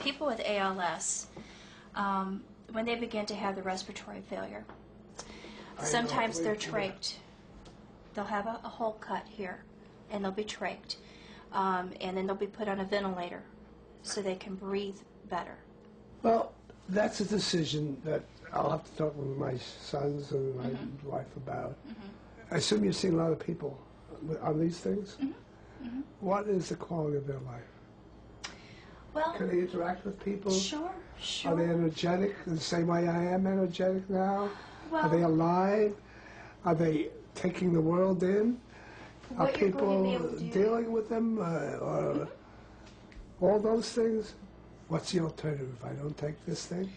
people with ALS, when they begin to have the respiratory failure, sometimes they're trached. They'll have a hole cut here, and they'll be trached. And then they'll be put on a ventilator so they can breathe better. Well, that's a decision that I'll have to talk with my sons and my wife about. I assume you've seen a lot of people on these things. What is the quality of their life? Well, can they interact with people? Sure. Are they energetic the same way I am energetic now? Well, are they alive? Are they taking the world in? Are people dealing with them? Or all those things? What's the alternative if I don't take this thing?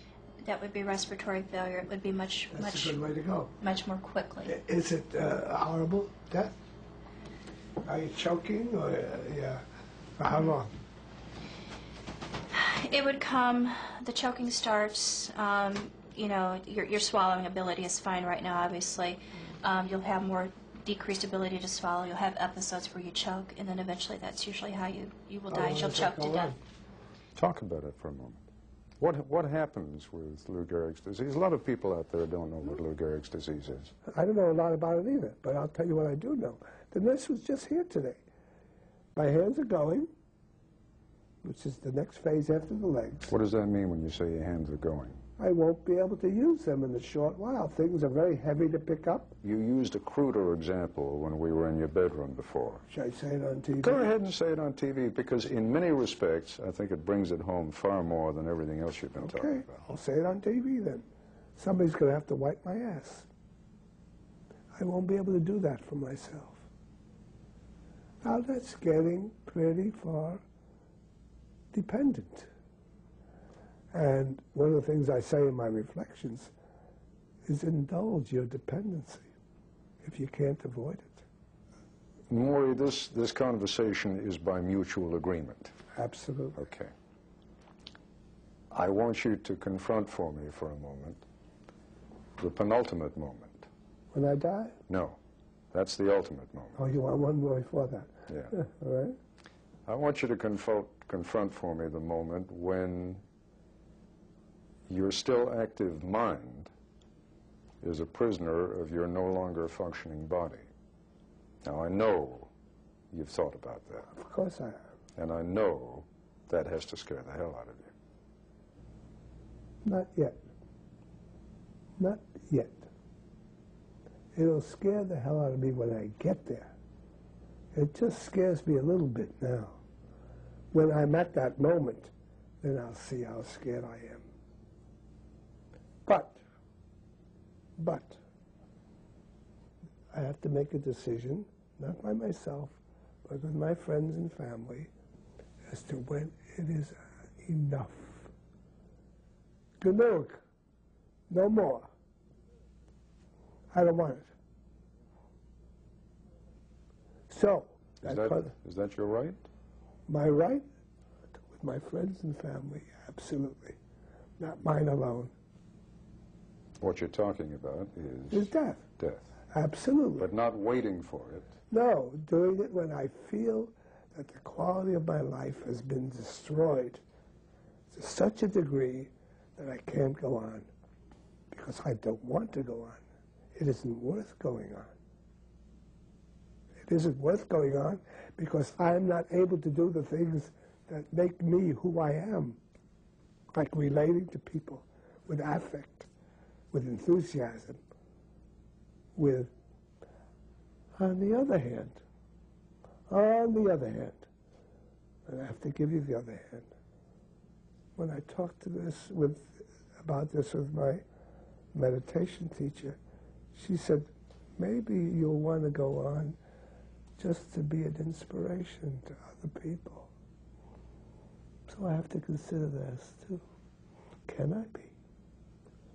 That would be respiratory failure. It would be That's a good way to go. much more quickly. Is it a horrible death? Are you choking? Or, for how long? It would come, the choking starts, you know, your swallowing ability is fine right now, obviously. You'll have more decreased ability to swallow. You'll have episodes where you choke, and then eventually that's usually how you will die. You'll choke to death. Talk about it for a moment. What happens with Lou Gehrig's disease? A lot of people out there don't know what Lou Gehrig's disease is. I don't know a lot about it either, but I'll tell you what I do know. The nurse was just here today. My hands are going, which is the next phase after the legs. What does that mean when you say your hands are going? I won't be able to use them in a short while. Things are very heavy to pick up. You used a cruder example when we were in your bedroom before. Should I say it on TV? Go ahead and say it on TV, because in many respects, I think it brings it home far more than everything else you've been talking about. I'll say it on TV then. Somebody's going to have to wipe my ass. I won't be able to do that for myself. Now that's getting pretty far dependent. And one of the things I say in my reflections is indulge your dependency if you can't avoid it. Morrie, this conversation is by mutual agreement. Absolutely. Okay. I want you to confront for me for a moment the penultimate moment. When I die? No, that's the ultimate moment. Oh, you want one more before that? Yeah. All right. I want you to confront for me the moment when your still active mind is a prisoner of your no longer functioning body. Now, I know you've thought about that. Of course I have. And I know that has to scare the hell out of you. Not yet. Not yet. It'll scare the hell out of me when I get there. It just scares me a little bit now. When I'm at that moment, then I'll see how scared I am. But, I have to make a decision, not by myself, but with my friends and family, as to when it is enough. Genug. No more. I don't want it. So, is that your right? My right? With my friends and family, absolutely. Not mine alone. What you're talking about is death. Death. Absolutely. But not waiting for it. No, doing it when I feel that the quality of my life has been destroyed to such a degree that I can't go on because I don't want to go on. It isn't worth going on. It isn't worth going on because I'm not able to do the things that make me who I am, like relating to people with affect, with enthusiasm, with, on the other hand, and I have to give you the other hand, when I talked about this with my meditation teacher, she said, maybe you'll want to go on just to be an inspiration to other people. So I have to consider this too. Can I be?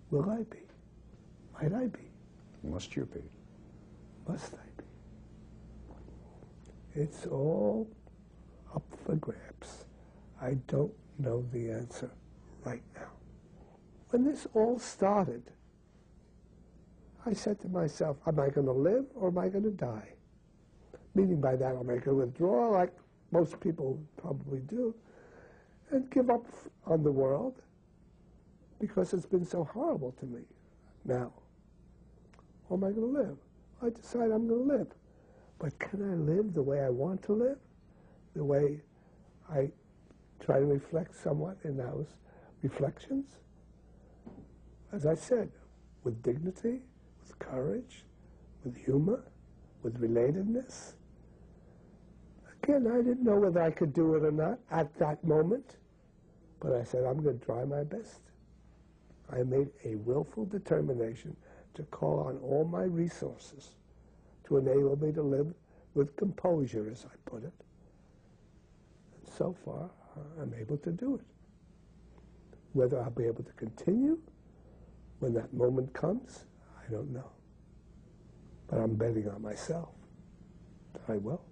Will I be? Might I be? Must you be? Must I be? It's all up for grabs. I don't know the answer right now. When this all started, I said to myself, am I going to live or am I going to die? Meaning by that, I'll make a withdrawal like most people probably do. and give up on the world because it's been so horrible to me. Now, how am I going to live? I decide I'm going to live. But can I live the way I want to live? The way I try to reflect somewhat in those reflections? As I said, with dignity, with courage, with humor, with relatedness. Again, I didn't know whether I could do it or not at that moment, but I said, I'm going to try my best. I made a willful determination to call on all my resources to enable me to live with composure, as I put it. And so far, I'm able to do it. Whether I'll be able to continue when that moment comes, I don't know. But I'm betting on myself that I will.